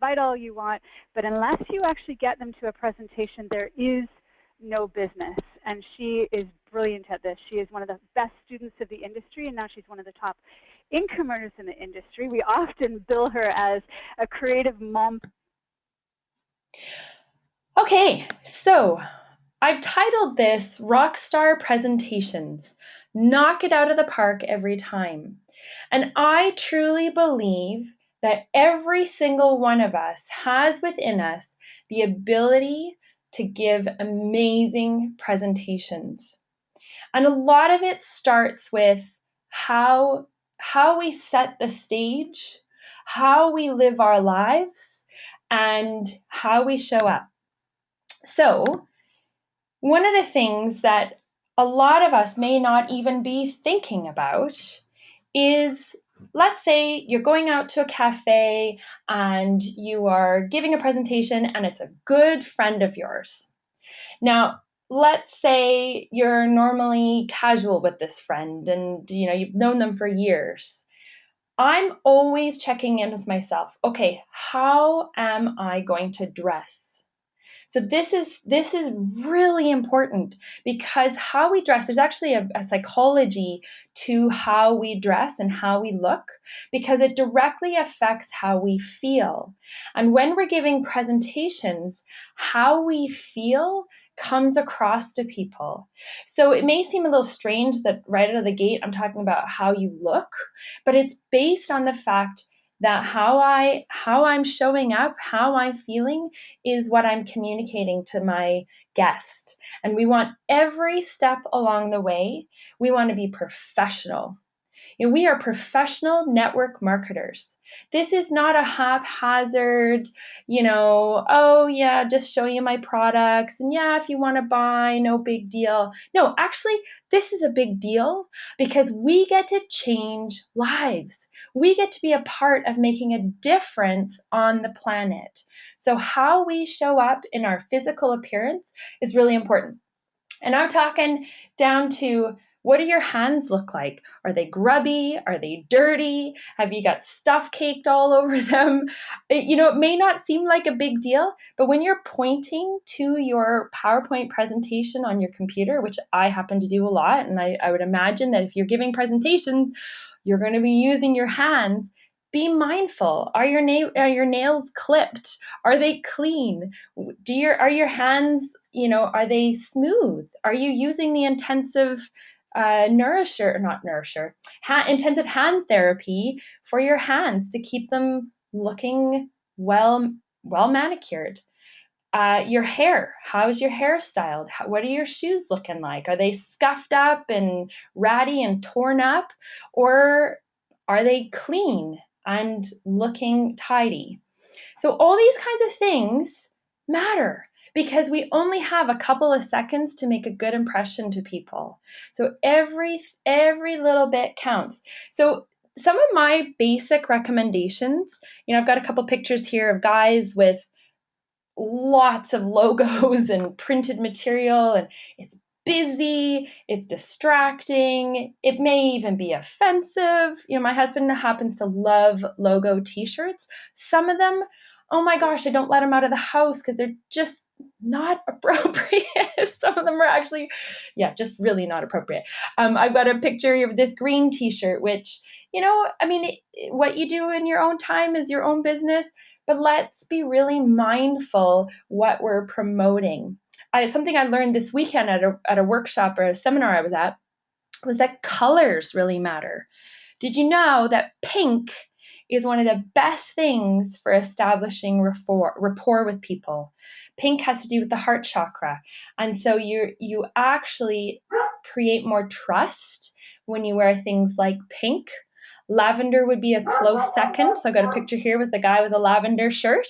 invite all you want, but unless you actually get them to a presentation, there is no business. And she is brilliant at this. She is one of the best students of the industry, and now she's one of the top income earners in the industry. We often bill her as a creative mom. Okay, so I've titled this Rockstar Presentations. Knock it out of the park every time. And I truly believe that every single one of us has within us the ability to give amazing presentations. And a lot of it starts with how we set the stage, how we live our lives, and how we show up. So, one of the things that a lot of us may not even be thinking about is, let's say you're going out to a cafe and you are giving a presentation and it's a good friend of yours. Now, let's say you're normally casual with this friend and you've known them for years. I'm always checking in with myself. Okay, how am I going to dress? So this is really important, because how we dress, there's actually a psychology to how we dress and how we look, because it directly affects how we feel. And when we're giving presentations, how we feel comes across to people. So it may seem a little strange that right out of the gate I'm talking about how you look, but it's based on the fact that how I'm showing up, how I'm feeling is what I'm communicating to my guest. And we want every step along the way, we want to be professional. We are professional network marketers. This is not a haphazard, oh yeah, just show you my products. And yeah, if you want to buy, no big deal. No, actually, this is a big deal because we get to change lives. We get to be a part of making a difference on the planet. So how we show up in our physical appearance is really important. And I'm talking down to, what do your hands look like? Are they grubby? Are they dirty? Have you got stuff caked all over them? It may not seem like a big deal, but when you're pointing to your PowerPoint presentation on your computer, which I happen to do a lot, and I would imagine that if you're giving presentations, you're going to be using your hands. Be mindful. Are your nails clipped? Are they clean? Are your hands, are they smooth? Are you using the intensive intensive hand therapy for your hands to keep them looking well manicured? Your hair, how's your hair styled? What are your shoes looking like? Are they scuffed up and ratty and torn up, or are they clean and looking tidy? So all these kinds of things matter, because we only have a couple of seconds to make a good impression to people. So every little bit counts. So some of my basic recommendations, I've got a couple pictures here of guys with lots of logos and printed material, and it's busy, it's distracting, it may even be offensive. My husband happens to love logo t-shirts. Some of them, oh my gosh, I don't let them out of the house because they're just not appropriate. Some of them are actually, just really not appropriate. I've got a picture of this green t-shirt, which, what you do in your own time is your own business, but let's be really mindful what we're promoting. Something I learned this weekend at a workshop or a seminar I was at was that colors really matter. Did you know that pink is one of the best things for establishing rapport with people? Pink has to do with the heart chakra. And so you actually create more trust when you wear things like pink. Lavender would be a close second. So I got a picture here with the guy with a lavender shirt.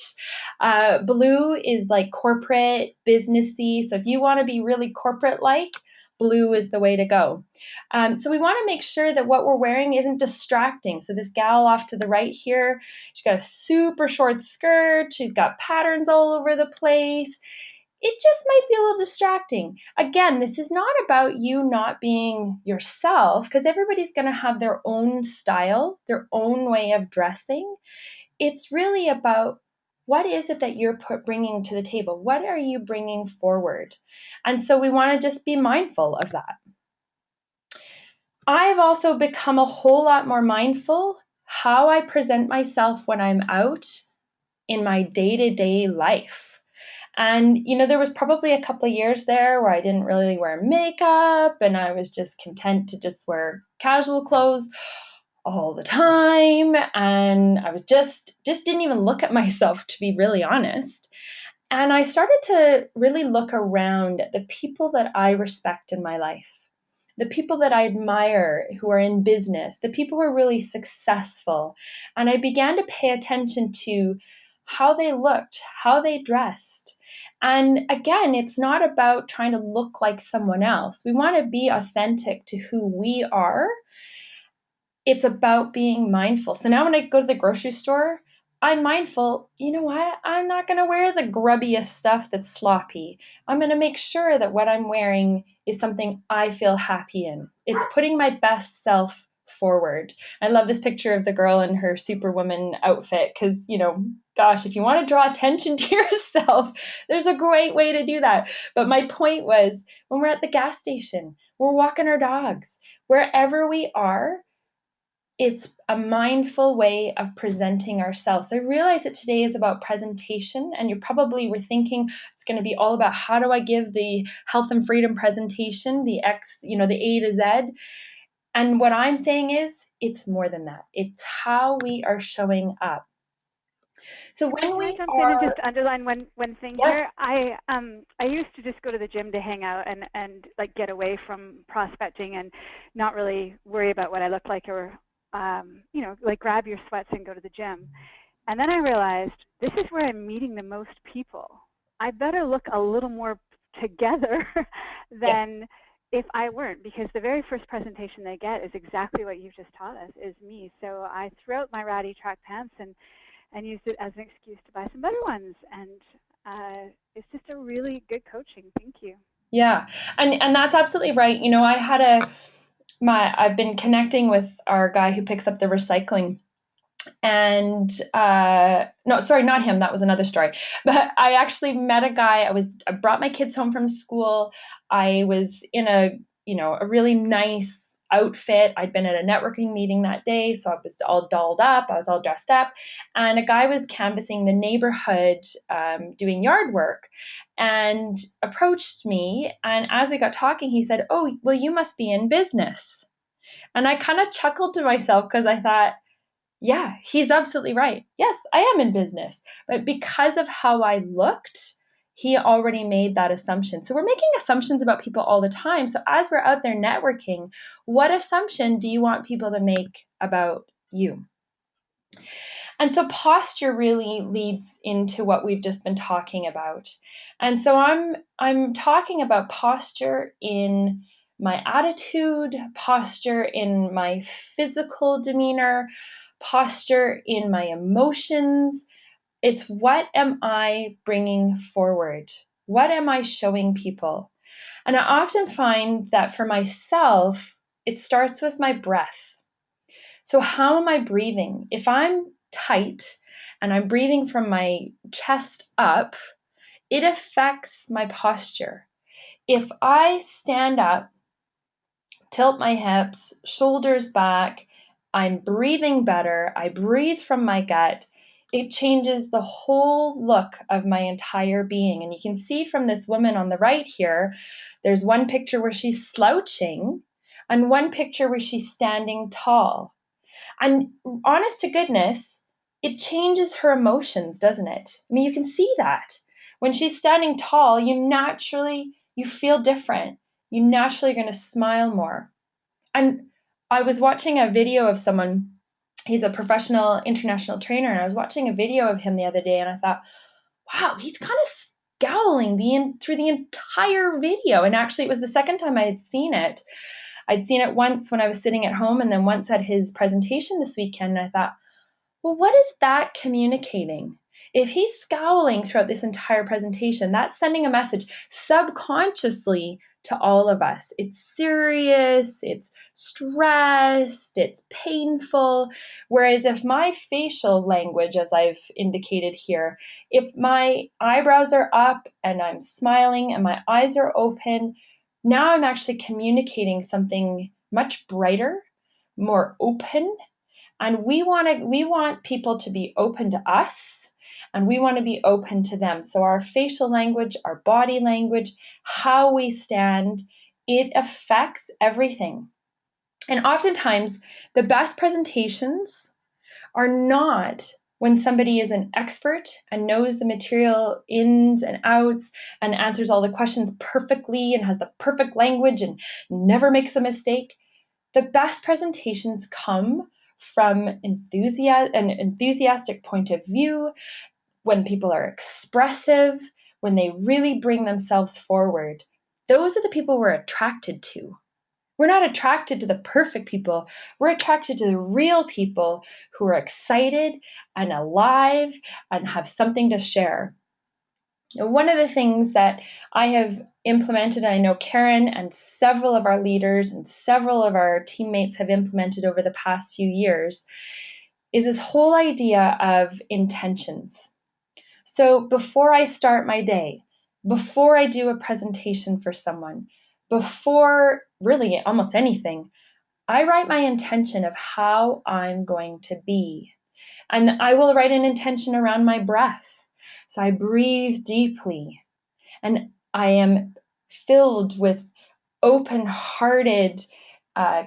Blue is like corporate, businessy. So if you want to be really corporate-like, blue is the way to go. So we want to make sure that what we're wearing isn't distracting. So this gal off to the right here, she's got a super short skirt. She's got patterns all over the place. It just might be a little distracting. Again, this is not about you not being yourself, because everybody's going to have their own style, their own way of dressing. It's really about What is it that you're bringing to the table? What are you bringing forward? And so we want to just be mindful of that. I've also become a whole lot more mindful how I present myself when I'm out in my day-to-day life. And, there was probably a couple of years there where I didn't really wear makeup and I was just content to just wear casual clothes all the time. And I was just didn't even look at myself, to be really honest. And I started to really look around at the people that I respect in my life, the people that I admire who are in business, the people who are really successful. And I began to pay attention to how they looked, how they dressed. And again, it's not about trying to look like someone else. We want to be authentic to who we are. It's about being mindful. So now when I go to the grocery store, I'm mindful, you know what? I'm not going to wear the grubbiest stuff that's sloppy. I'm going to make sure that what I'm wearing is something I feel happy in. It's putting my best self forward. I love this picture of the girl in her Superwoman outfit because, gosh, if you want to draw attention to yourself, there's a great way to do that. But my point was, when we're at the gas station, we're walking our dogs, wherever we are, it's a mindful way of presenting ourselves. I realize that today is about presentation, and you probably were thinking it's going to be all about how do I give the health and freedom presentation, the A to Z. And what I'm saying is it's more than that. It's how we are showing up. So Can I jump in and just underline one thing yes. here? I used to just go to the gym to hang out and like get away from prospecting and not really worry about what I look like or like grab your sweats and go to the gym. And then I realized this is where I'm meeting the most people. I better look a little more together than if I weren't, because the very first presentation they get is exactly what you've just taught us, is me. So I threw out my ratty track pants and used it as an excuse to buy some better ones. And it's just a really good coaching. Thank you. Yeah, and that's absolutely right. I've been connecting with our guy who picks up the recycling, and no, sorry, not him. That was another story. But I actually met a guy. I brought my kids home from school. I was in a really nice outfit. I'd been at a networking meeting that day, so I was all dolled up. I was all dressed up, and a guy was canvassing the neighborhood, doing yard work, and approached me. And as we got talking, he said, "Oh, well, you must be in business." And I kind of chuckled to myself because I thought, yeah, he's absolutely right. Yes, I am in business. But because of how I looked, he already made that assumption. So we're making assumptions about people all the time. So as we're out there networking, what assumption do you want people to make about you? And so posture really leads into what we've just been talking about. And so I'm talking about posture in my attitude, posture in my physical demeanor, posture in my emotions. It's what am I bringing forward? What am I showing people? And I often find that for myself, it starts with my breath. So how am I breathing? If I'm tight and I'm breathing from my chest up, it affects my posture. If I stand up, tilt my hips, shoulders back, I'm breathing better, I breathe from my gut, it changes the whole look of my entire being. And you can see from this woman on the right here, there's one picture where she's slouching and one picture where she's standing tall. And honest to goodness, it changes her emotions, doesn't it? I mean, you can see that. When she's standing tall, you feel different. You naturally are going to smile more. And I was watching a video of someone, he's a professional international trainer, and I was watching a video of him the other day, and I thought, wow, he's kind of scowling through the entire video. And actually, it was the second time I had seen it. I'd seen it once when I was sitting at home and then once at his presentation this weekend. And I thought, well, what is that communicating? If he's scowling throughout this entire presentation, that's sending a message subconsciously to all of us. It's serious, it's stressed, it's painful. Whereas if my facial language, as I've indicated here, if my eyebrows are up and I'm smiling and my eyes are open, now I'm actually communicating something much brighter, more open. And we want people to be open to us, and we want to be open to them. So our facial language, our body language, how we stand, it affects everything. And oftentimes, the best presentations are not when somebody is an expert and knows the material ins and outs and answers all the questions perfectly and has the perfect language and never makes a mistake. The best presentations come from an enthusiastic point of view, when people are expressive, when they really bring themselves forward. Those are the people we're attracted to. We're not attracted to the perfect people. We're attracted to the real people who are excited and alive and have something to share. And one of the things that I have implemented, and I know Karen and several of our leaders and several of our teammates have implemented over the past few years, is this whole idea of intentions. So before I start my day, before I do a presentation for someone, before really almost anything, I write my intention of how I'm going to be. And I will write an intention around my breath. So I breathe deeply and I am filled with open-hearted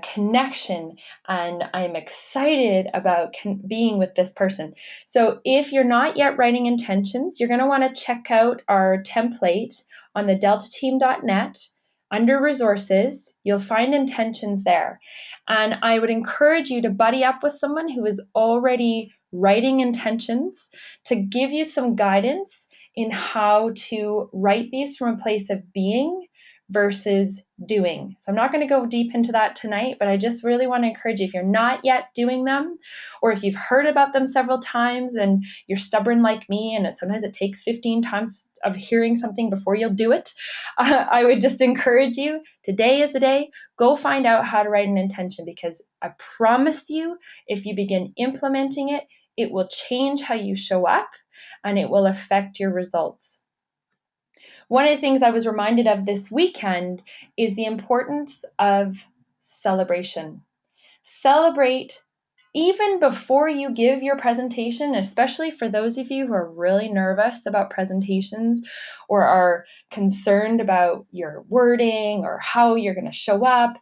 connection, and I'm excited about being with this person. So if you're not yet writing intentions, you're going to want to check out our template on the deltateam.net. Under resources, you'll find intentions there. And I would encourage you to buddy up with someone who is already writing intentions to give you some guidance in how to write these from a place of being versus doing. So I'm not going to go deep into that tonight, but I just really want to encourage you, if you're not yet doing them, or if you've heard about them several times and you're stubborn like me, and sometimes it takes 15 times of hearing something before you'll do it, I would just encourage you, today is the day, go find out how to write an intention, because I promise you, if you begin implementing it, it will change how you show up and it will affect your results. One of the things I was reminded of this weekend is the importance of celebration. Celebrate even before you give your presentation, especially for those of you who are really nervous about presentations or are concerned about your wording or how you're going to show up.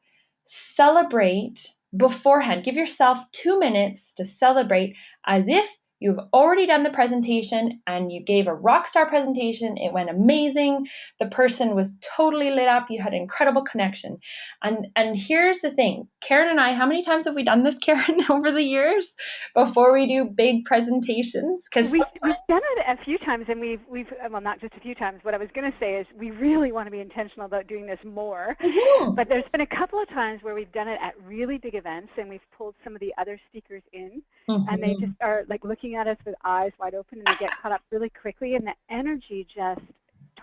Celebrate beforehand. Give yourself 2 minutes to celebrate as if you've already done the presentation and you gave a rock star presentation. It went amazing. The person was totally lit up. You had an incredible connection. And here's the thing, Karen and I, how many times have we done this, Karen, over the years before we do big presentations? Because we've done it a few times, and we've well, not just a few times. What I was going to say is we really want to be intentional about doing this more. Mm-hmm. But there's been a couple of times where we've done it at really big events, and we've pulled some of the other speakers in, mm-hmm. and they just are like looking at us with eyes wide open, and they get caught up really quickly, and the energy just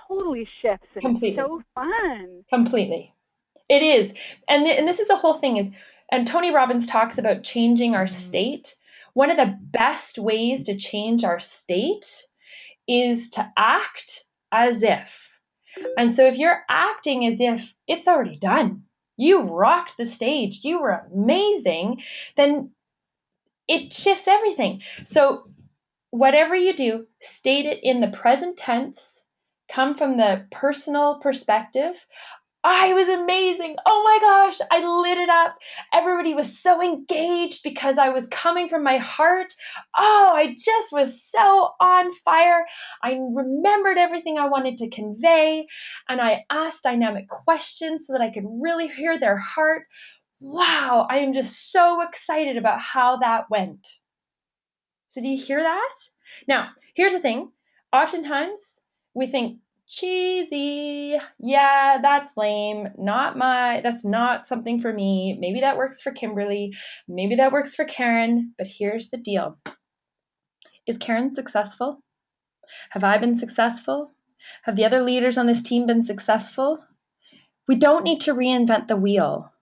totally shifts, and Completely. It's so fun. Completely. It is. And this is the whole thing is, and Tony Robbins talks about changing our state. One of the best ways to change our state is to act as if. And so if you're acting as if it's already done, you rocked the stage, you were amazing, then it shifts everything. So whatever you do, state it in the present tense, come from the personal perspective. I was amazing. Oh my gosh, I lit it up. Everybody was so engaged because I was coming from my heart. Oh, I just was so on fire. I remembered everything I wanted to convey, and I asked dynamic questions so that I could really hear their heart. Wow, I am just so excited about how that went. So do you hear that? Now, here's the thing. Oftentimes, we think, cheesy, yeah, that's lame, that's not something for me. Maybe that works for Kimberly, maybe that works for Karen, but here's the deal. Is Karen successful? Have I been successful? Have the other leaders on this team been successful? We don't need to reinvent the wheel,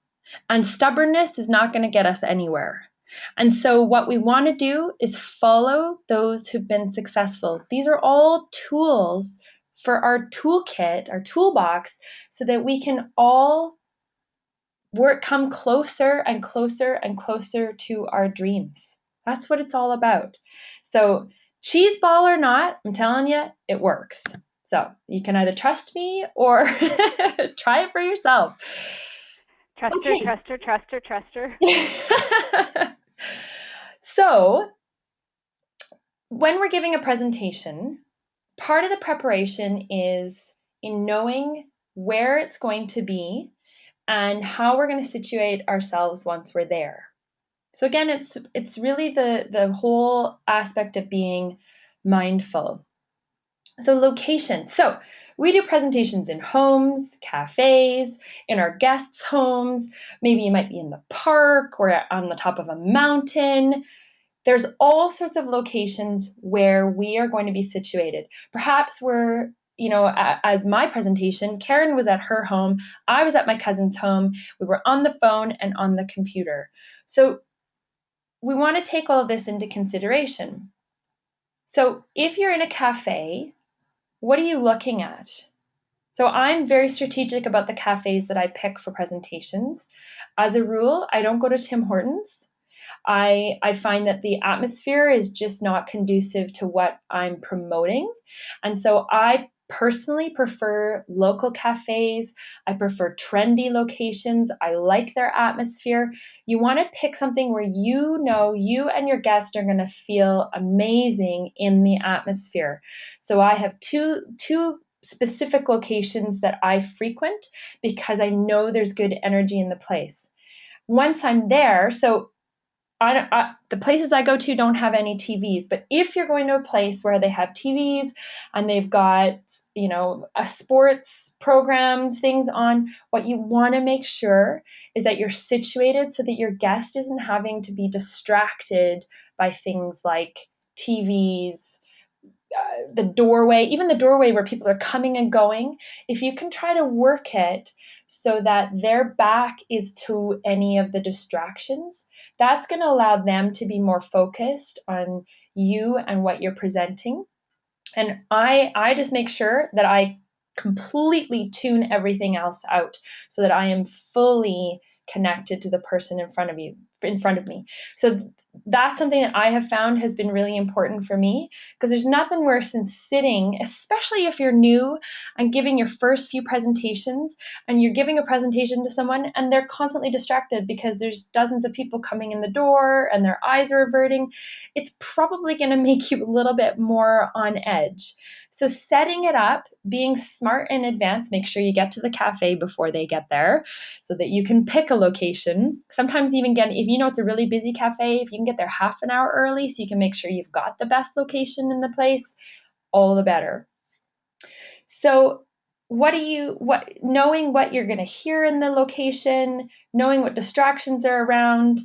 and stubbornness is not going to get us anywhere. And so what we want to do is follow those who've been successful. These are all tools for our toolkit, our toolbox, so that we can all come closer and closer and closer to our dreams. That's what it's all about. So cheese ball or not, I'm telling you, it works. So you can either trust me or try it for yourself. Trust her, Okay. trust her, trust her, trust her. So when we're giving a presentation, part of the preparation is in knowing where it's going to be and how we're going to situate ourselves once we're there. So again, it's really the whole aspect of being mindful. So location. So we do presentations in homes, cafes, in our guests' homes. Maybe you might be in the park or on the top of a mountain. There's all sorts of locations where we are going to be situated. Perhaps we're, as my presentation, Karen was at her home, I was at my cousin's home, we were on the phone and on the computer. So we want to take all of this into consideration. So if you're in a cafe, what are you looking at? So I'm very strategic about the cafes that I pick for presentations. As a rule, I don't go to Tim Hortons. I find that the atmosphere is just not conducive to what I'm promoting. And so I personally prefer local cafes. I prefer trendy locations. I like their atmosphere. You want to pick something where you know you and your guest are going to feel amazing in the atmosphere. So I have two specific locations that I frequent because I know there's good energy in the place. Once I'm there, so the places I go to don't have any TVs, but if you're going to a place where they have TVs and they've got, a sports programs, things on, what you want to make sure is that you're situated so that your guest isn't having to be distracted by things like TVs, the doorway, even the doorway where people are coming and going. If you can try to work it so that their back is to any of the distractions, that's going to allow them to be more focused on you and what you're presenting. And I just make sure that I completely tune everything else out so that I am fully connected to the person in front of me. So that's something that I have found has been really important for me, because there's nothing worse than sitting, especially if you're new and giving your first few presentations, and you're giving a presentation to someone and they're constantly distracted because there's dozens of people coming in the door and their eyes are averting. It's probably going to make you a little bit more on edge. So setting it up, being smart in advance, make sure you get to the cafe before they get there so that you can pick a location. Sometimes even if you know it's a really busy cafe, if you can get there half an hour early so you can make sure you've got the best location in the place, all the better. So knowing what you're going to hear in the location, knowing what distractions are around,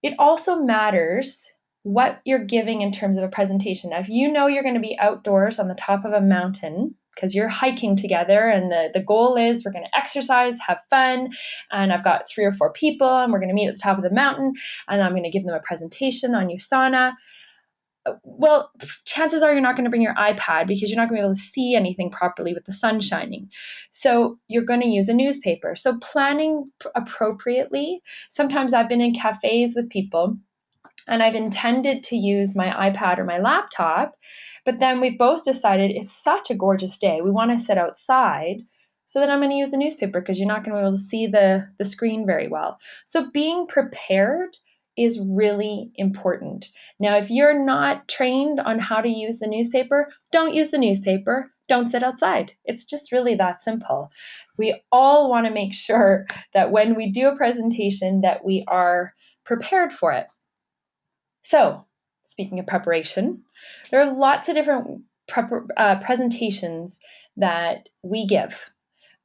it also matters what you're giving in terms of a presentation. Now, if you know you're going to be outdoors on the top of a mountain because you're hiking together and the goal is we're going to exercise, have fun, and I've got 3 or 4 people and we're going to meet at the top of the mountain and I'm going to give them a presentation on USANA, well, chances are you're not going to bring your iPad because you're not going to be able to see anything properly with the sun shining. So you're going to use a newspaper. So planning appropriately. Sometimes I've been in cafes with people and I've intended to use my iPad or my laptop, but then we both decided it's such a gorgeous day. We want to sit outside. So then I'm going to use the newspaper because you're not going to be able to see the screen very well. So being prepared is really important. Now, if you're not trained on how to use the newspaper, don't use the newspaper. Don't sit outside. It's just really that simple. We all want to make sure that when we do a presentation that we are prepared for it. So, speaking of preparation, there are lots of different presentations that we give.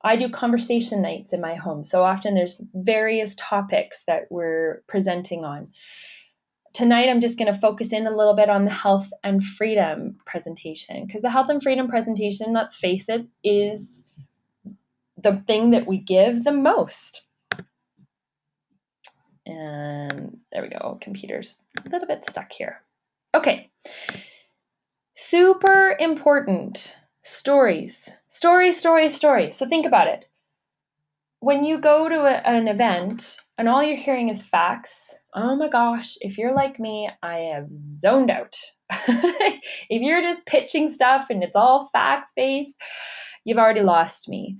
I do conversation nights in my home, so often there's various topics that we're presenting on. Tonight, I'm just going to focus in a little bit on the health and freedom presentation, because the health and freedom presentation, let's face it, is the thing that we give the most. And there we go. Computer's a little bit stuck here. Okay. Super important. Stories. Stories. So think about it. When you go to an event and all you're hearing is facts, oh my gosh, if you're like me, I have zoned out. If you're just pitching stuff and it's all facts-based, you've already lost me.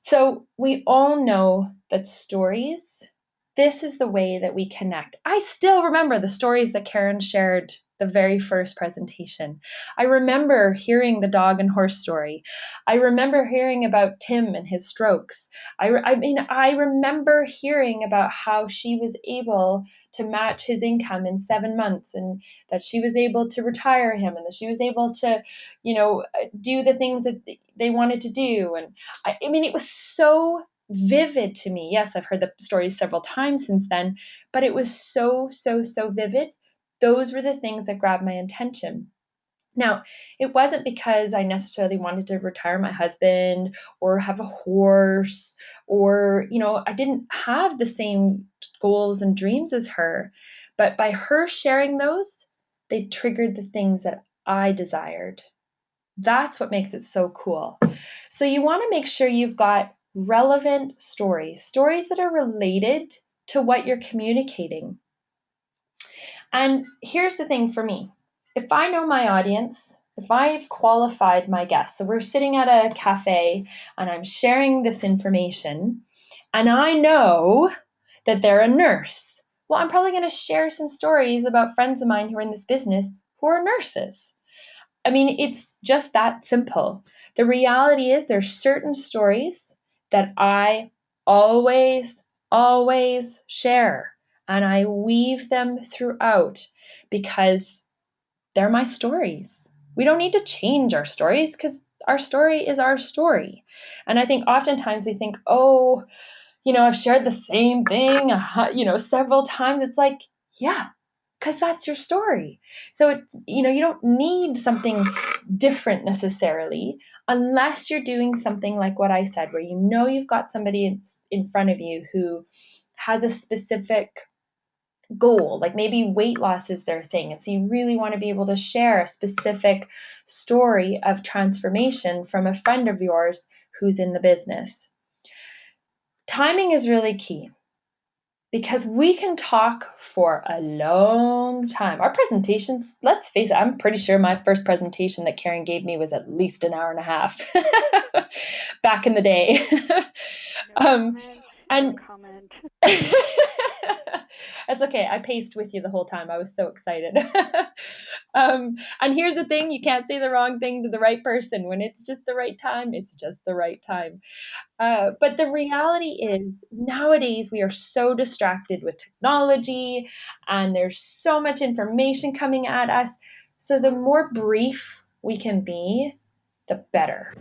So we all know that stories, this is the way that we connect. I still remember the stories that Karen shared the very first presentation. I remember hearing the dog and horse story. I remember hearing about Tim and his strokes. I remember hearing about how she was able to match his income in 7 months, and that she was able to retire him, and that she was able to, do the things that they wanted to do. And it was so vivid to me. Yes, I've heard the story several times since then, but it was so vivid. Those were the things that grabbed my attention. Now, it wasn't because I necessarily wanted to retire my husband or have a horse, or, I didn't have the same goals and dreams as her. But by her sharing those, they triggered the things that I desired. That's what makes it so cool. So you want to make sure you've got relevant stories that are related to what you're communicating. And here's the thing for me. If I know my audience, if I've qualified my guests, so we're sitting at a cafe and I'm sharing this information, and I know that they're a nurse, well, I'm probably going to share some stories about friends of mine who are in this business who are nurses. It's just that simple. The reality is there's certain stories that I always share, and I weave them throughout because they're my stories. We don't need to change our stories because our story is our story. And I think oftentimes we think, I've shared the same thing, several times. It's like, yeah, because that's your story. So it's, you don't need something different necessarily, unless you're doing something like what I said, where you've got somebody in front of you who has a specific goal, like maybe weight loss is their thing. And so you really want to be able to share a specific story of transformation from a friend of yours who's in the business. Timing is really key, because we can talk for a long time. Our presentations, let's face it, I'm pretty sure my first presentation that Karen gave me was at least an hour and a half back in the day. No comment. That's okay. I paced with you the whole time. I was so excited. And here's the thing, you can't say the wrong thing to the right person. When it's just the right time, it's just the right time. But the reality is, nowadays we are so distracted with technology, and there's so much information coming at us. So the more brief we can be, the better.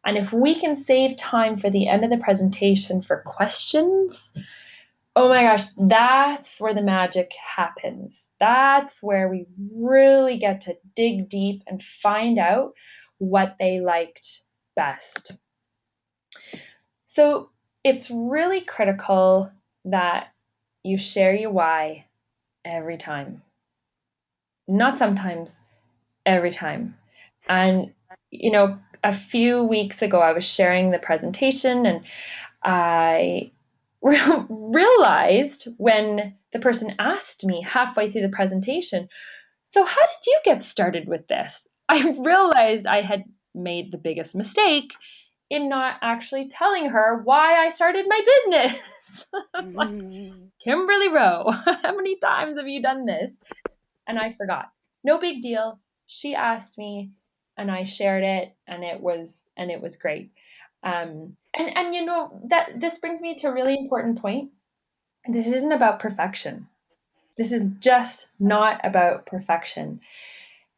And if we can save time for the end of the presentation for questions, oh my gosh, that's where the magic happens. That's where we really get to dig deep and find out what they liked best. So it's really critical that you share your why every time. Not sometimes, every time. And, a few weeks ago, I was sharing the presentation, and I realized when the person asked me halfway through the presentation, "So how did you get started with this?" I realized I had made the biggest mistake in not actually telling her why I started my business. Like, Kimberley Rowe, how many times have you done this? And I forgot. No big deal. She asked me, and I shared it, and it was great. And that this brings me to a really important point. This isn't about perfection. This is just not about perfection.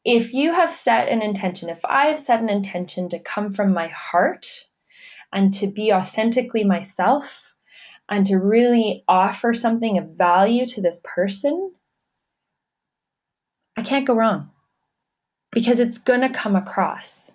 If you have set an intention, if I have set an intention to come from my heart and to be authentically myself and to really offer something of value to this person, I can't go wrong, because it's going to come across.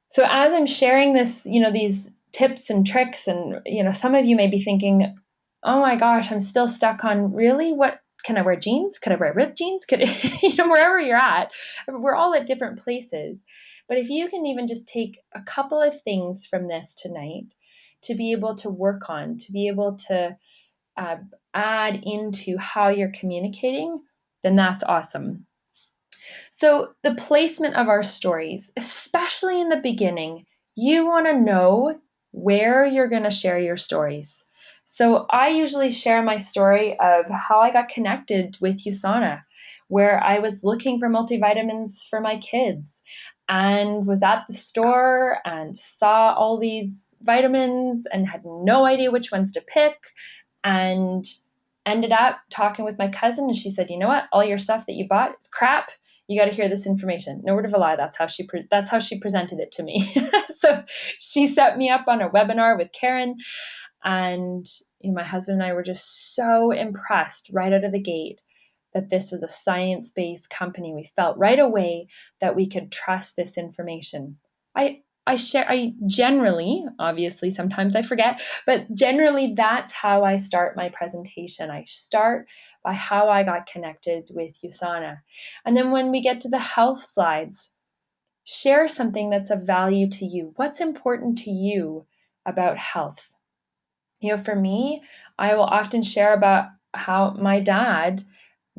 So as I'm sharing this, these tips and tricks. And, some of you may be thinking, oh my gosh, I'm still stuck on really what can I wear jeans? Could I wear ripped jeans? Could wherever you're at, we're all at different places. But if you can even just take a couple of things from this tonight to be able to work on, to be able to add into how you're communicating, then that's awesome. So the placement of our stories, especially in the beginning, you want to know where you're going to share your stories. So I usually share my story of how I got connected with USANA, where I was looking for multivitamins for my kids and was at the store and saw all these vitamins and had no idea which ones to pick, and ended up talking with my cousin, and she said, you know what, all your stuff that you bought is crap. You got to hear this information. No word of a lie. That's how she presented it to me. So she set me up on a webinar with Karen, and my husband and I were just so impressed right out of the gate that this was a science-based company. We felt right away that we could trust this information. I generally, obviously sometimes I forget, but generally that's how I start my presentation. I start by how I got connected with USANA. And then when we get to the health slides, share something that's of value to you. What's important to you about health? For me, I will often share about how my dad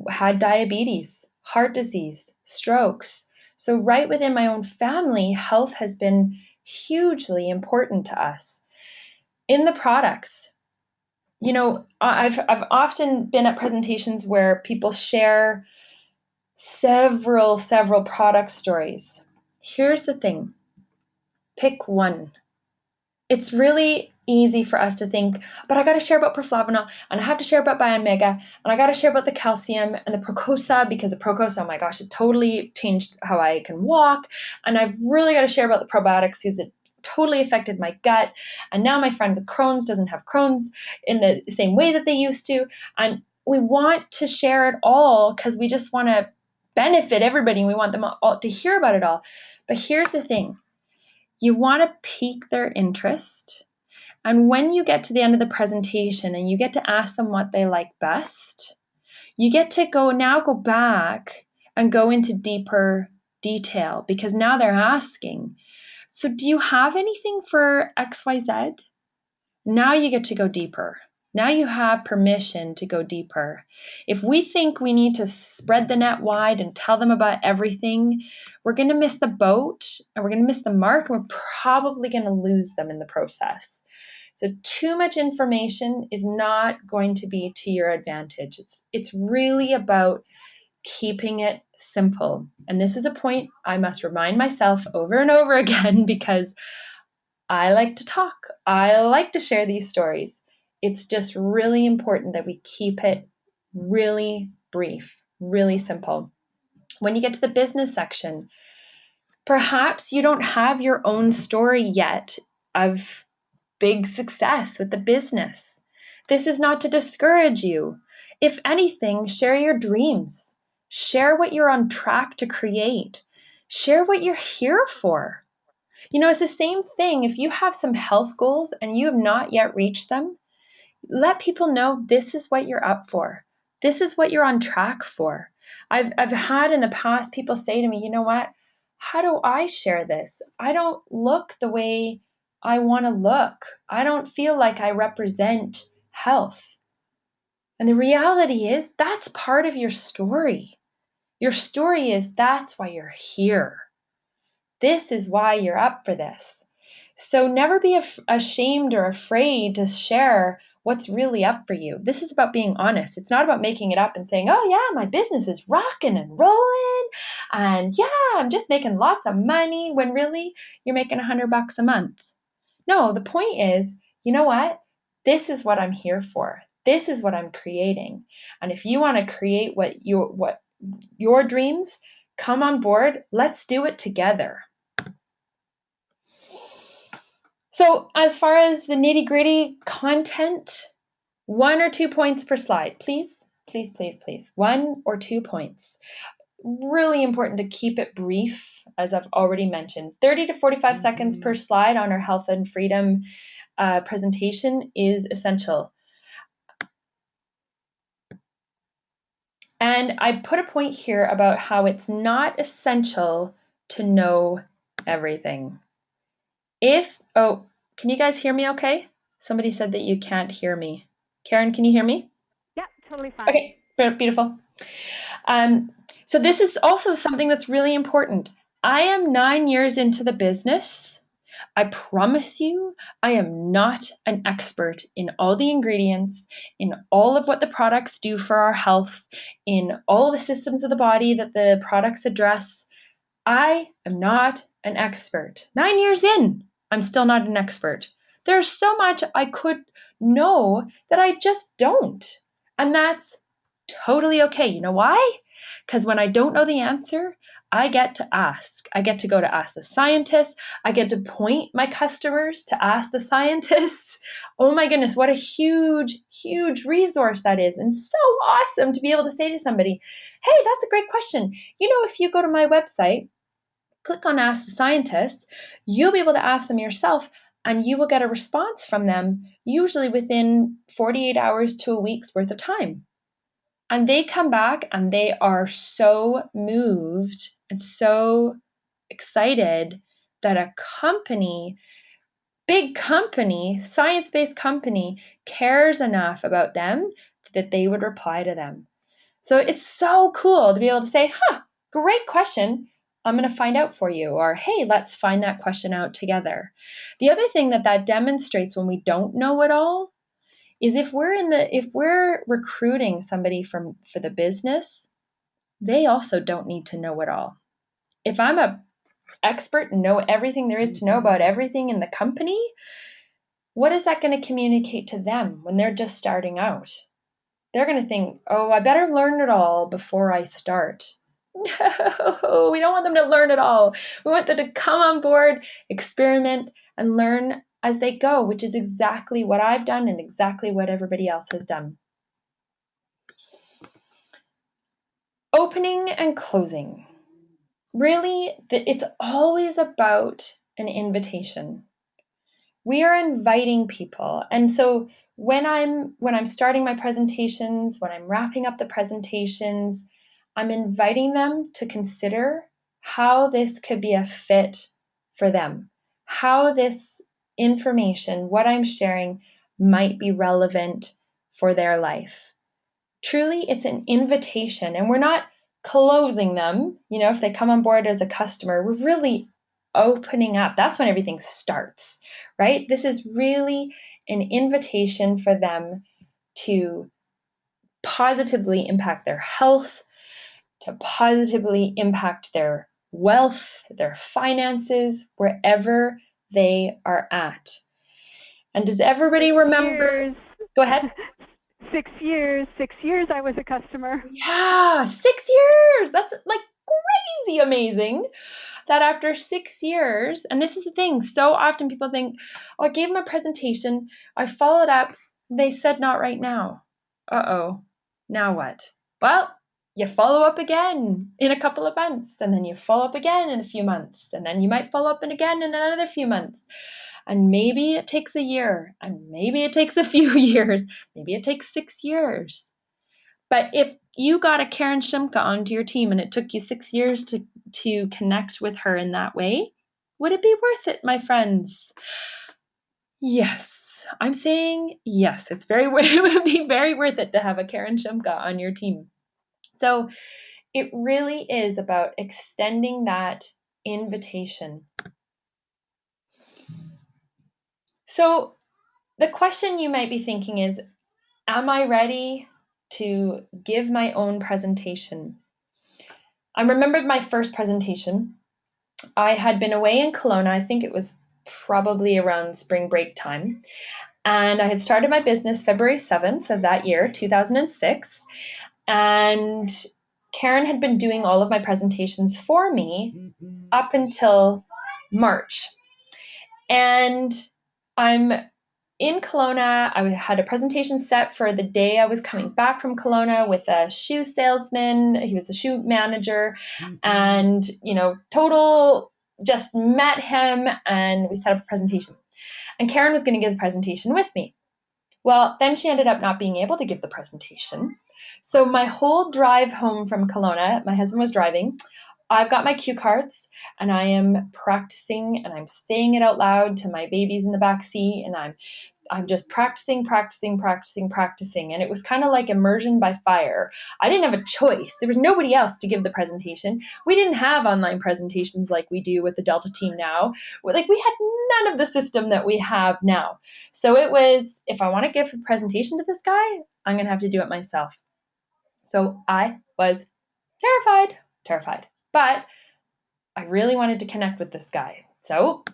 had diabetes, heart disease, strokes. So right within my own family, health has been hugely important to us. In the products, I've often been at presentations where people share several product stories. Here's the thing. Pick one. It's really easy for us to think, but I got to share about Proflavanol, and I have to share about Biomega, and I got to share about the calcium and the Procosa, because the Procosa, oh my gosh, it totally changed how I can walk. And I've really got to share about the probiotics because it totally affected my gut. And now my friend with Crohn's doesn't have Crohn's in the same way that they used to. And we want to share it all because we just want to benefit everybody, and we want them all to hear about it all. But here's the thing. You want to pique their interest. And when you get to the end of the presentation and you get to ask them what they like best, you get to go back and go into deeper detail, because now they're asking, so do you have anything for XYZ? Now you get to go deeper. Now you have permission to go deeper. If we think we need to spread the net wide and tell them about everything, we're going to miss the boat, and we're going to miss the mark, and we're probably going to lose them in the process. So too much information is not going to be to your advantage. It's really about keeping it simple. And this is a point I must remind myself over and over again, because I like to talk. I like to share these stories. It's just really important that we keep it really brief, really simple. When you get to the business section, perhaps you don't have your own story yet of big success with the business. This is not to discourage you. If anything, share your dreams. Share what you're on track to create. Share what you're here for. It's the same thing. If you have some health goals and you have not yet reached them, let people know this is what you're up for. This is what you're on track for. I've had in the past people say to me, you know what? How do I share this? I don't look the way I want to look. I don't feel like I represent health. And the reality is that's part of your story. Your story is that's why you're here. This is why you're up for this. So never be ashamed or afraid to share what's really up for you. This is about being honest. It's not about making it up and saying, oh yeah, my business is rocking and rolling, and yeah, I'm just making lots of money, when really you're making $100 a month. No, the point is, you know what? This is what I'm here for. This is what I'm creating. And if you want to create what your dreams, come on board. Let's do it together. So as far as the nitty-gritty content, 1 or 2 points per slide, please. Please, please, please. 1 or 2 points. really important to keep it brief, as I've already mentioned. 30 to 45 seconds per slide on our health and freedom presentation is essential. And I put a point here about how it's not essential to know everything. Can you guys hear me okay? Somebody said that you can't hear me. Karen, can you hear me? Yeah, totally fine. Okay, beautiful. So this is also something that's really important. I am 9 years into the business. I promise you, I am not an expert in all the ingredients, in all of what the products do for our health, in all the systems of the body that the products address. I am not an expert. 9 years in, I'm still not an expert. There's so much I could know that I just don't. And that's totally okay. You know why? Because when I don't know the answer, I get to ask. I get to go to ask the scientists. I get to point my customers to ask the scientists. Oh my goodness, what a huge, huge resource that is. And so awesome to be able to say to somebody, hey, that's a great question. You know, if you go to my website, click on Ask the Scientists, you'll be able to ask them yourself and you will get a response from them, usually within 48 hours to a week's worth of time. And they come back and they are so moved and so excited that a company, big company, science-based company, cares enough about them that they would reply to them. So it's so cool to be able to say, great question. I'm going to find out for you. Or, hey, let's find that question out together. The other thing that demonstrates when we don't know it all is if we're recruiting somebody for the business, they also don't need to know it all. If I'm an expert and know everything there is to know about everything in the company, what is that going to communicate to them when they're just starting out? They're going to think, oh, I better learn it all before I start. No, we don't want them to learn it all. We want them to come on board, experiment, and learn as they go, which is exactly what I've done and exactly what everybody else has done. Opening and closing. Really, it's always about an invitation. We are inviting people. And so when I'm starting my presentations, when I'm wrapping up the presentations, I'm inviting them to consider how this could be a fit for them, how this information, what I'm sharing, might be relevant for their life. Truly, it's an invitation, and we're not closing them. You know, if they come on board as a customer, we're really opening up. That's when everything starts, right? This is really an invitation for them to positively impact their health, to positively impact their wealth, their finances, wherever they are at. And does everybody remember? Go ahead. 6 years. 6 years I was a customer. Yeah, 6 years. That's like crazy amazing that after 6 years, and this is the thing, so often people think, oh, I gave them a presentation, I followed up, they said not right now. Uh-oh, now what? Well, you follow up again in a couple of months, and then you follow up again in a few months, and then you might follow up again in another few months. And maybe it takes a year, and maybe it takes a few years, maybe it takes 6 years. But if you got a Karen Shimka onto your team and it took you 6 years to connect with her in that way, would it be worth it, my friends? Yes, I'm saying yes. It would be very worth it to have a Karen Shimka on your team. So it really is about extending that invitation. So the question you might be thinking is, am I ready to give my own presentation? I remembered my first presentation. I had been away in Kelowna. I think it was probably around spring break time. And I had started my business February 7th of that year, 2006. And Karen had been doing all of my presentations for me up until March. And I'm in Kelowna, I had a presentation set for the day I was coming back from Kelowna with a shoe salesman. He was a shoe manager, and, total, just met him and we set up a presentation. And Karen was going to give the presentation with me. Well, then she ended up not being able to give the presentation. So my whole drive home from Kelowna, my husband was driving, I've got my cue cards and I am practicing and I'm saying it out loud to my babies in the back seat, and I'm just practicing. And it was kind of like immersion by fire. I didn't have a choice. There was nobody else to give the presentation. We didn't have online presentations like we do with the Delta team now. We had none of the system that we have now. So it was, if I want to give a presentation to this guy, I'm going to have to do it myself. So I was terrified. But I really wanted to connect with this guy. So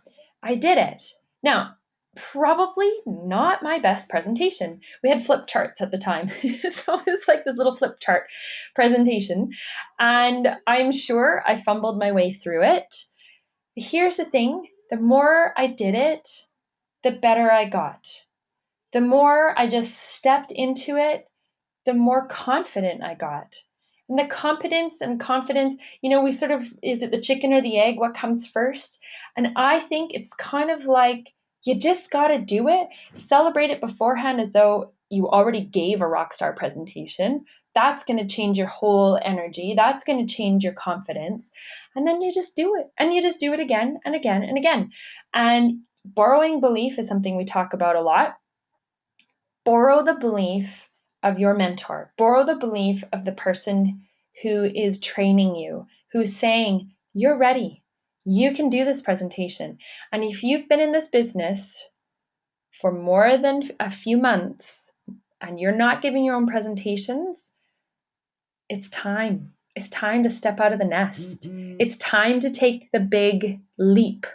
I did it. Now, probably not my best presentation. We had flip charts at the time. So it was like this little flip chart presentation. And I'm sure I fumbled my way through it. Here's the thing. The more I did it, the better I got. The more I just stepped into it, the more confident I got. And the competence and confidence, we sort of, is it the chicken or the egg? What comes first? And I think it's kind of like, you just got to do it. Celebrate it beforehand as though you already gave a rock star presentation. That's going to change your whole energy. That's going to change your confidence. And then you just do it. And you just do it again and again and again. And borrowing belief is something we talk about a lot. Borrow the belief of your mentor. Borrow the belief of the person who is training you, who's saying, you're ready. You can do this presentation. And if you've been in this business for more than a few months and you're not giving your own presentations, it's time. It's time to step out of the nest. It's time to take the big leap.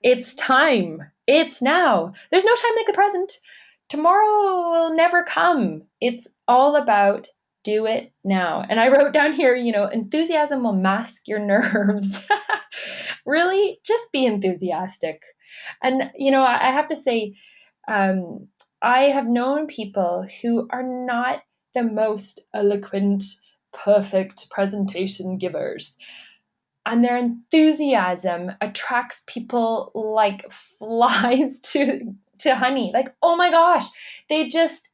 It's time. It's now. There's no time like the present. Tomorrow will never come. It's all about do it now. And I wrote down here, enthusiasm will mask your nerves. Really, just be enthusiastic. And, I have to say, I have known people who are not the most eloquent, perfect presentation givers. And their enthusiasm attracts people like flies to honey. Like, oh my gosh, they just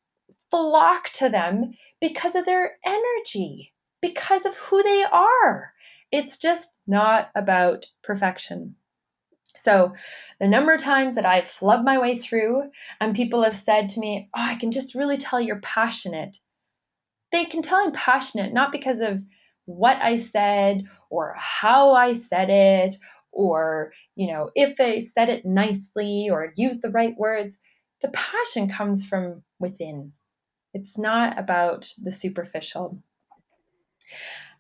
flock to them because of their energy, because of who they are. It's just not about perfection. So the number of times that I've flubbed my way through and people have said to me, oh, I can just really tell you're passionate. They can tell I'm passionate, not because of what I said or how I said it, or, if I said it nicely or used the right words. The passion comes from within. It's not about the superficial.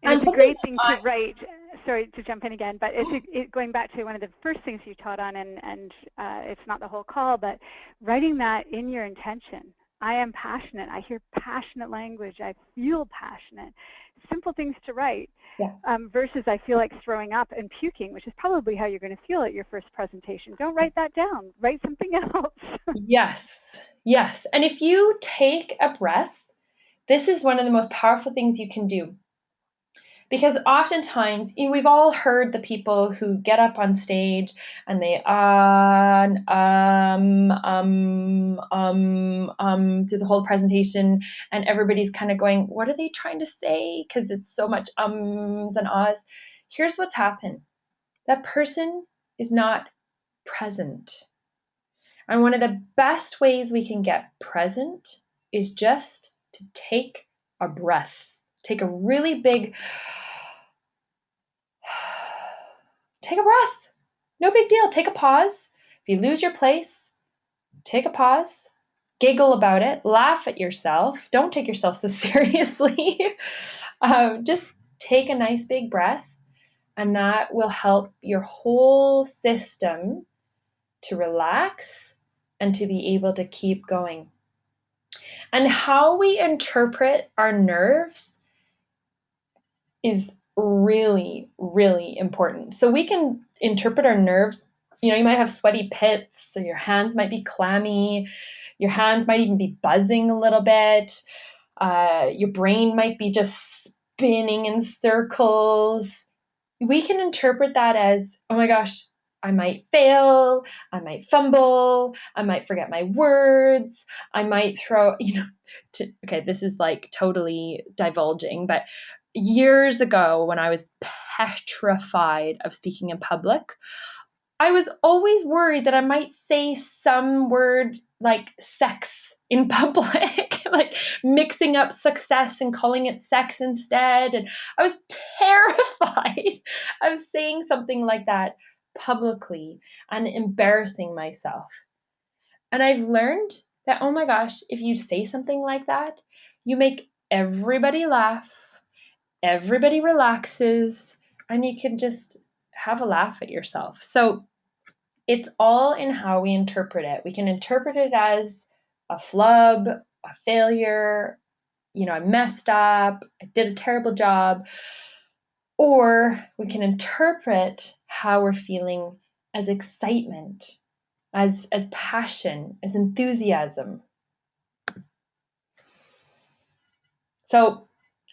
And it's a great thing to write. Sorry to jump in again, but it's going back to one of the first things you taught on, and it's not the whole call, but writing that in your intention. I am passionate. I hear passionate language. I feel passionate. Simple things to write. Yeah. Versus I feel like throwing up and puking, which is probably how you're going to feel at your first presentation. Don't write that down. Write something else. Yes. And if you take a breath, this is one of the most powerful things you can do. Because oftentimes, we've all heard the people who get up on stage and they through the whole presentation, and everybody's kind of going, what are they trying to say? Because it's so much ums and ahs. Here's what's happened. That person is not present. And one of the best ways we can get present is just to take a breath. Take a really big... Take a breath. No big deal. Take a pause. If you lose your place, take a pause. Giggle about it. Laugh at yourself. Don't take yourself so seriously. Just take a nice big breath, and that will help your whole system to relax and to be able to keep going. And how we interpret our nerves is really, really important. So we can interpret our nerves. You might have sweaty pits, so your hands might be clammy, Your hands might even be buzzing a little bit. Your brain might be just spinning in circles. We can interpret that as, oh my gosh, I might fail, I might fumble, I might forget my words, I might throw, okay, this is like totally divulging, but years ago when I was petrified of speaking in public, I was always worried that I might say some word like sex in public, like mixing up success and calling it sex instead. And I was terrified of saying something like that publicly and embarrassing myself. And I've learned that, oh my gosh, if you say something like that, you make everybody laugh, everybody relaxes, and you can just have a laugh at yourself. So it's all in how we interpret it. We can interpret it as a flub, a failure, I messed up, I did a terrible job. Or we can interpret how we're feeling as excitement, as passion, as enthusiasm. So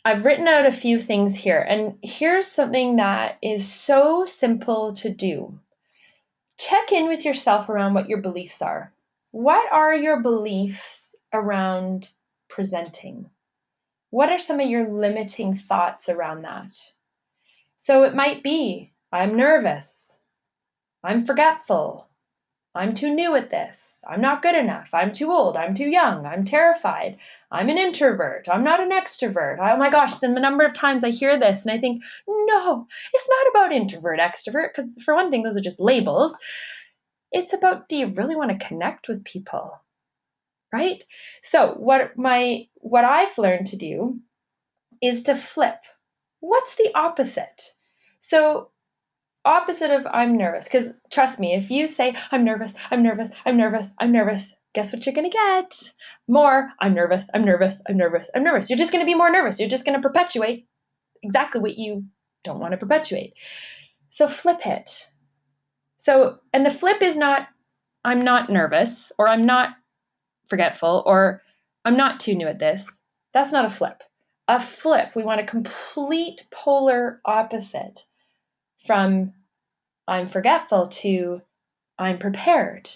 I've written out a few things here, and here's something that is so simple to do. Check in with yourself around what your beliefs are. What are your beliefs around presenting? What are some of your limiting thoughts around that? So it might be, I'm nervous, I'm forgetful, I'm too new at this, I'm not good enough, I'm too old, I'm too young, I'm terrified, I'm an introvert, I'm not an extrovert. Oh my gosh, the number of times I hear this and I think, no, it's not about introvert, extrovert, because for one thing, those are just labels. It's about, do you really want to connect with people, right? So what I've learned to do is to flip. What's the opposite? So opposite of I'm nervous, because trust me, if you say I'm nervous, I'm nervous, I'm nervous, I'm nervous, guess what you're going to get? More I'm nervous, I'm nervous, I'm nervous, I'm nervous. You're just going to be more nervous. You're just going to perpetuate exactly what you don't want to perpetuate. So flip it. So, and the flip is not I'm not nervous, or I'm not forgetful, or I'm not too new at this. That's not a flip. A flip, we want a complete polar opposite from I'm forgetful to I'm prepared.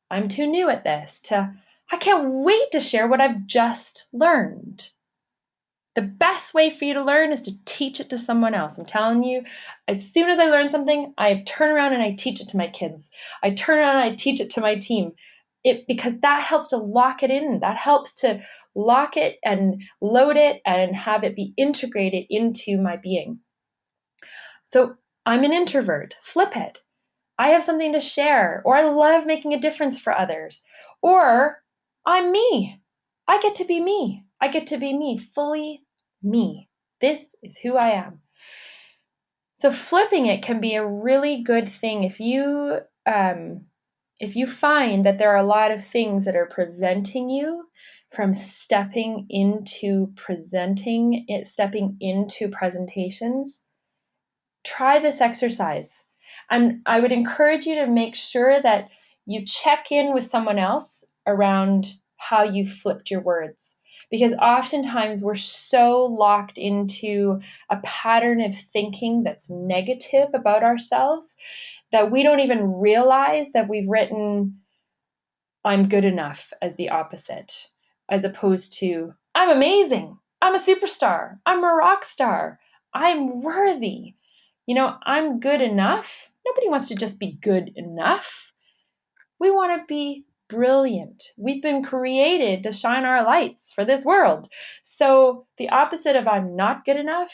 I'm too new at this to I can't wait to share what I've just learned. The best way for you to learn is to teach it to someone else. I'm telling you, as soon as I learn something, I turn around and I teach it to my kids. I turn around and I teach it to my team. Because that helps to lock it in. That helps to lock it and load it and have it be integrated into my being. So I'm an introvert. Flip it. I have something to share, or I love making a difference for others, or I'm me. I get to be me. I get to be me, fully me. This is who I am. So flipping it can be a really good thing if you find that there are a lot of things that are preventing you from stepping into presentations. Try this exercise. And I would encourage you to make sure that you check in with someone else around how you flipped your words. Because oftentimes we're so locked into a pattern of thinking that's negative about ourselves that we don't even realize that we've written I'm good enough as the opposite, as opposed to I'm amazing, I'm a superstar, I'm a rock star, I'm worthy. I'm good enough. Nobody wants to just be good enough. We want to be brilliant. We've been created to shine our lights for this world. So the opposite of I'm not good enough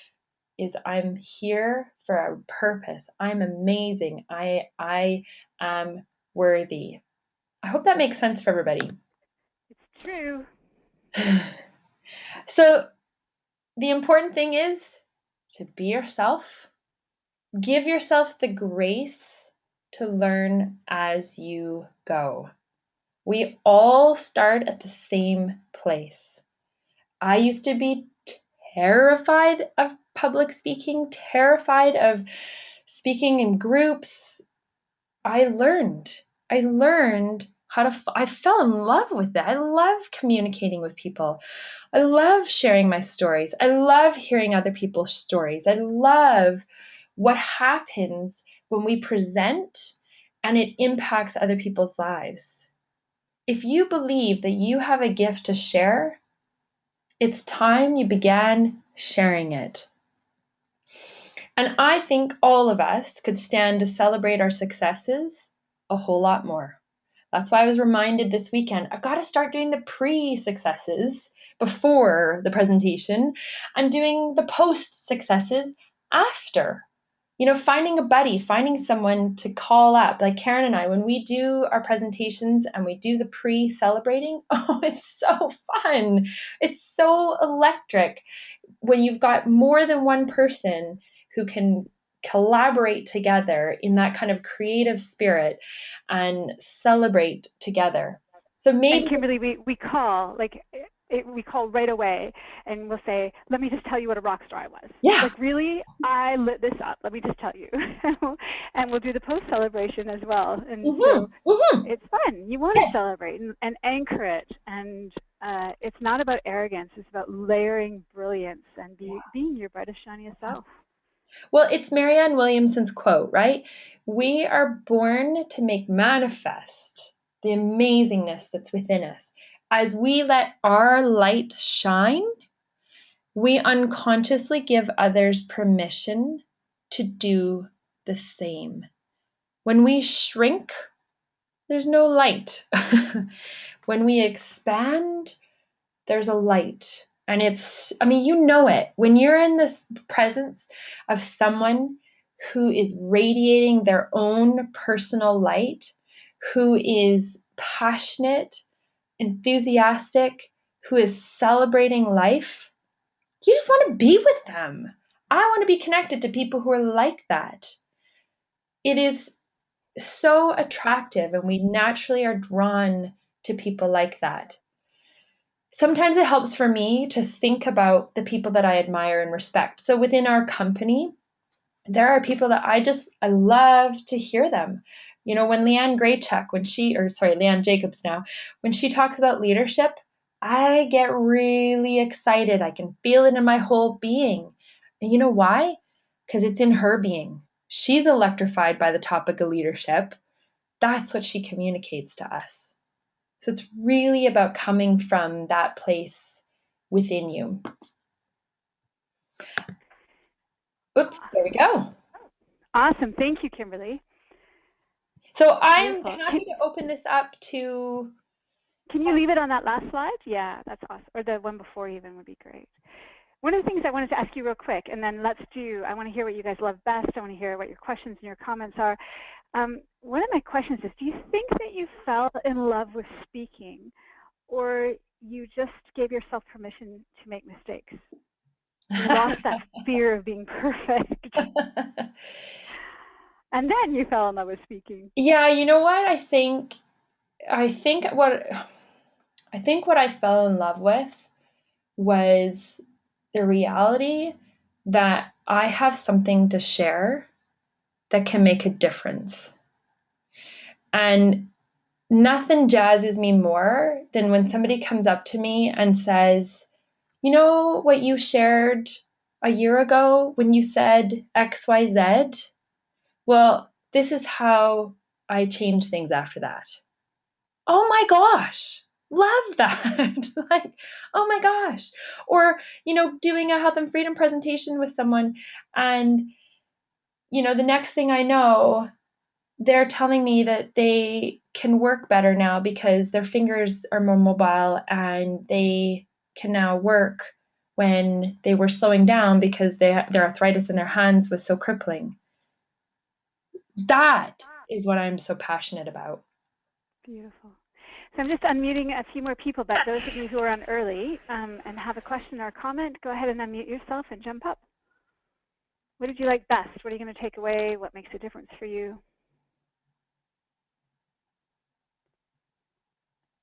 is I'm here for a purpose. I'm amazing. I am worthy. I hope that makes sense for everybody. It's true. So the important thing is to be yourself. Give yourself the grace to learn as you go. We all start at the same place. I used to be terrified of public speaking, terrified of speaking in groups. I learned I fell in love with it. I love communicating with people. I love sharing my stories. I love hearing other people's stories. I love what happens when we present and it impacts other people's lives. If you believe that you have a gift to share, it's time you began sharing it. And I think all of us could stand to celebrate our successes a whole lot more. That's why I was reminded this weekend, I've got to start doing the pre-successes before the presentation and doing the post-successes after. Finding a buddy, finding someone to call up, like Karen and I, when we do our presentations and we do the pre-celebrating, oh, it's so fun. It's so electric when you've got more than one person who can collaborate together in that kind of creative spirit and celebrate together. So maybe. And Kimberly, we call we call right away, and we'll say, "Let me just tell you what a rock star I was." Yeah. Like, really, I lit this up. Let me just tell you. And we'll do the post celebration as well. And so it's fun. You want to celebrate and anchor it. And it's not about arrogance. It's about layering brilliance and being your brightest, shiniest self. Well, it's Marianne Williamson's quote, right? We are born to make manifest the amazingness that's within us. As we let our light shine, we unconsciously give others permission to do the same. When we shrink, there's no light. When we expand, there's a light. And you know it. When you're in this presence of someone who is radiating their own personal light, who is passionate, enthusiastic, who is celebrating life, you just want to be with them. I want to be connected to people who are like that. It is so attractive, and we naturally are drawn to people like that. Sometimes it helps for me to think about the people that I admire and respect. So within our company, there are people that I love to hear them. When Leanne Jacobs now, when she talks about leadership, I get really excited. I can feel it in my whole being. And you know why? Because it's in her being. She's electrified by the topic of leadership. That's what she communicates to us. So it's really about coming from that place within you. Oops, there we go. Awesome. Thank you, Kimberly. So I'm happy to open this up to. Can you leave it on that last slide? Yeah, that's awesome. Or the one before even would be great. One of the things I wanted to ask you real quick, and then I want to hear what you guys love best. I want to hear what your questions and your comments are. One of my questions is, do you think that you fell in love with speaking, or you just gave yourself permission to make mistakes? You lost that fear of being perfect. And then you fell in love with speaking. Yeah, you know what? I think what I fell in love with was the reality that I have something to share that can make a difference. And nothing jazzes me more than when somebody comes up to me and says, "You know what you shared a year ago when you said XYZ? Well, this is how I changed things after that." Oh my gosh, love that. Like, oh my gosh. Or, doing a health and freedom presentation with someone, and, the next thing I know, they're telling me that they can work better now because their fingers are more mobile and they can now work when they were slowing down because their arthritis in their hands was so crippling. That is what I'm so passionate about. Beautiful. So I'm just unmuting a few more people, but those of you who are on early and have a question or a comment, go ahead and unmute yourself and jump up. What did you like best? What are you going to take away? What makes a difference for you?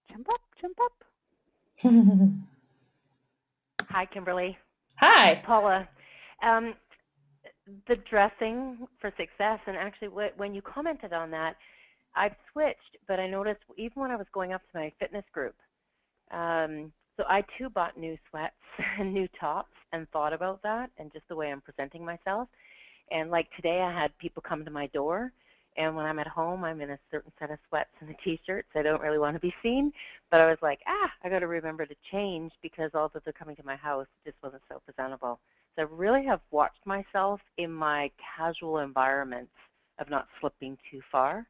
Jump up, jump up. Hi, Kimberly. Hi. Paula. The dressing for success, and actually when you commented on that, I've switched, but I noticed even when I was going up to my fitness group, so I too bought new sweats and new tops and thought about that and just the way I'm presenting myself. And like today, I had people come to my door, and when I'm at home, I'm in a certain set of sweats and a t-shirt, so I don't really want to be seen. But I was like, I got to remember to change because although they're coming to my house, it just wasn't so presentable. So I really have watched myself in my casual environments of not slipping too far.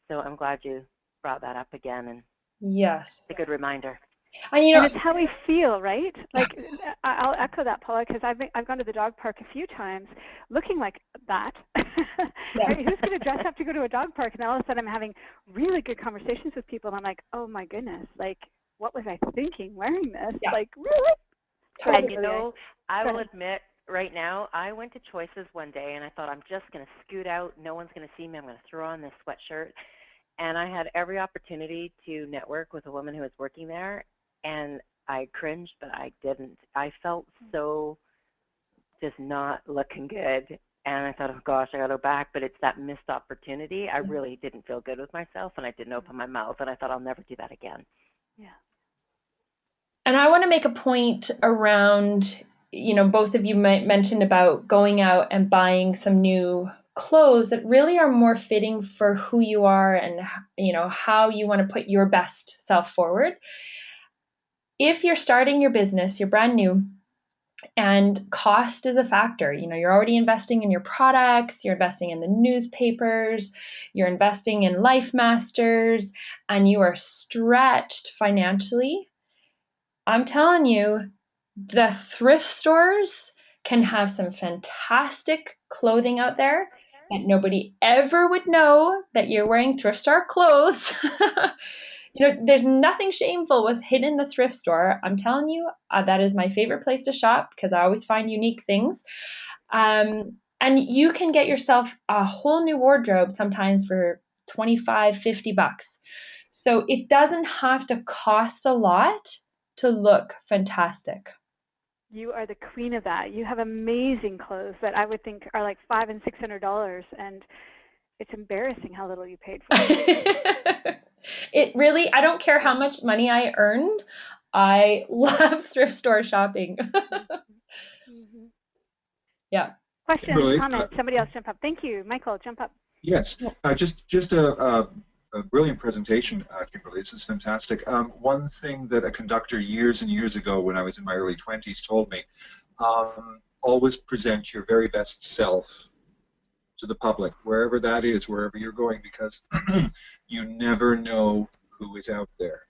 So I'm glad you brought that up again, and Yes. it's a good reminder. And and it's how we feel, right? Like, I'll echo that, Paula, because I've gone to the dog park a few times looking like that. Yes. Right? Who's going to dress up to go to a dog park? And all of a sudden I'm having really good conversations with people, and I'm like, oh my goodness, like, what was I thinking wearing this? Yeah. Like, really? And you know, I will admit right now, I went to Choices one day, and I thought, I'm just going to scoot out. No one's going to see me. I'm going to throw on this sweatshirt. And I had every opportunity to network with a woman who was working there, and I cringed, but I didn't. I felt so just not looking good, and I thought, oh gosh, I got to go back, but it's that missed opportunity. I really didn't feel good with myself, and I didn't open my mouth, and I thought I'll never do that again. Yeah. And I want to make a point around, both of you mentioned about going out and buying some new clothes that really are more fitting for who you are and, how you want to put your best self forward. If you're starting your business, you're brand new, and cost is a factor. You're already investing in your products, you're investing in the newspapers, you're investing in Life Masters, and you are stretched financially. I'm telling you, the thrift stores can have some fantastic clothing out there that nobody ever would know that you're wearing thrift store clothes. There's nothing shameful with hitting the thrift store. I'm telling you, that is my favorite place to shop because I always find unique things. And you can get yourself a whole new wardrobe sometimes for $25, $50. So it doesn't have to cost a lot to look fantastic. You are the queen of that. You have amazing clothes that I would think are like $500 and $600, and it's embarrassing how little you paid for it. It really, I don't care how much money I earn. I love thrift store shopping. Mm-hmm. Yeah. Questions, Kimberley, comments? Somebody else jump up. Thank you, Michael. Jump up. Yes, just a brilliant presentation, Kimberley. This is fantastic. One thing that a conductor years and years ago, when I was in my early 20s, told me: always present your very best self to the public, wherever that is, wherever you're going, because you never know who is out there.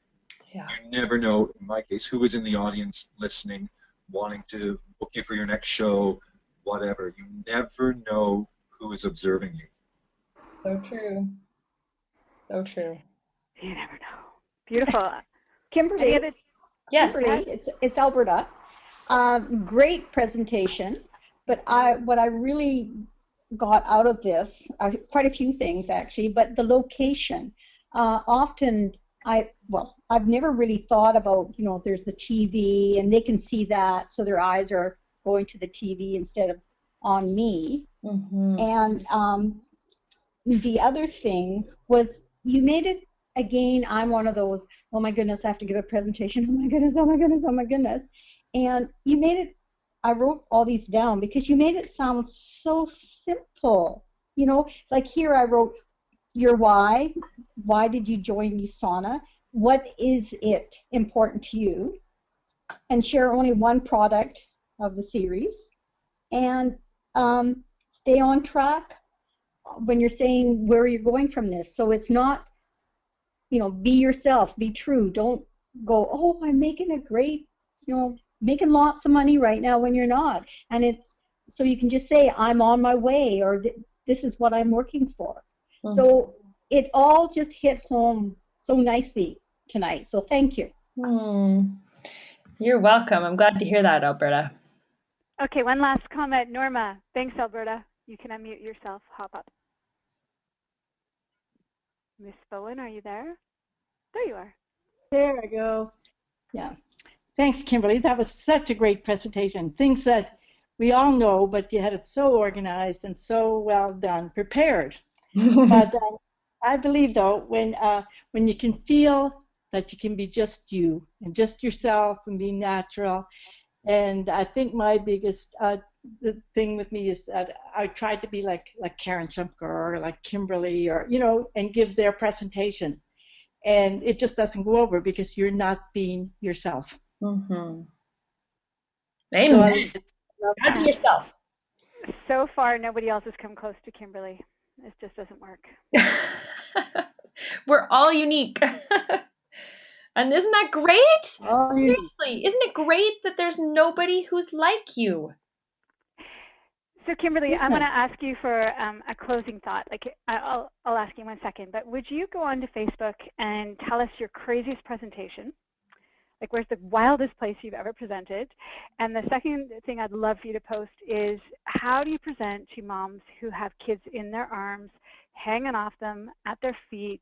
Yeah. You never know, in my case, who is in the audience listening, wanting to book you for your next show, whatever. You never know who is observing you. So true. So true. You never know. Beautiful. Kimberley. Yes. Kimberley, it's Alberta. Great presentation, but what I really got out of this, quite a few things actually, but the location. Often I've never really thought about, there's the TV and they can see that, so their eyes are going to the TV instead of on me. Mm-hmm. And the other thing was you made it, again, I'm one of those, oh my goodness, I have to give a presentation, oh my goodness, oh my goodness, oh my goodness. And you made it, I wrote all these down because you made it sound so simple. Like here I wrote your why did you join USANA, what is it important to you, and share only one product of the series, and stay on track when you're saying where you're going from this. So it's not, be yourself, be true. Don't go, oh, I'm making a great, making lots of money right now when you're not. And it's, so you can just say, I'm on my way, or this is what I'm working for. Mm-hmm. So it all just hit home so nicely tonight. So thank you. You're welcome. I'm glad to hear that, Alberta. Okay, one last comment. Norma. Thanks, Alberta. You can unmute yourself. Hop up. Miss Bowen, are you there? There you are. There I go. Yeah. Thanks, Kimberley. That was such a great presentation. Things that we all know, but you had it so organized and so well done, prepared. But I believe though, when you can feel that you can be just you and just yourself and be natural. And I think my biggest the thing with me is that I tried to be like Karen Shumker or like Kimberley or and give their presentation, and it just doesn't go over because you're not being yourself. Mm-hmm. So Amen. Be yourself. So far, nobody else has come close to Kimberley. It just doesn't work. We're all unique. And isn't that great? Seriously, isn't it great that there's nobody who's like you? So Kimberley, I'm going to ask you for a closing thought. Like I'll ask you in 1 second, but would you go on to Facebook and tell us your craziest presentation? Like where's the wildest place you've ever presented? And the second thing I'd love for you to post is how do you present to moms who have kids in their arms, hanging off them, at their feet?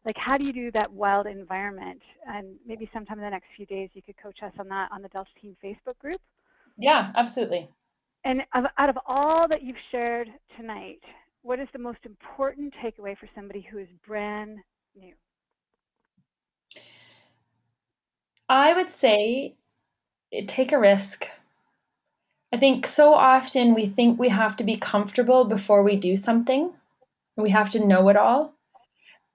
Like how do you do that wild environment? And maybe sometime in the next few days you could coach us on that on the Delta Team Facebook group. Yeah, absolutely. And out of all that you've shared tonight, what is the most important takeaway for somebody who is brand new? I would say take a risk. I think so often we think we have to be comfortable before we do something. We have to know it all.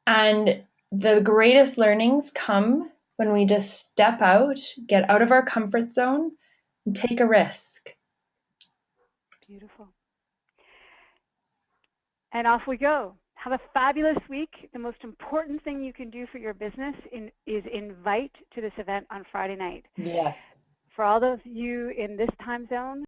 And the greatest learnings come when we just step out, get out of our comfort zone, and take a risk. Beautiful. And off we go. Have a fabulous week. The most important thing you can do for your business is invite to this event on Friday night. Yes. For all of you in this time zone,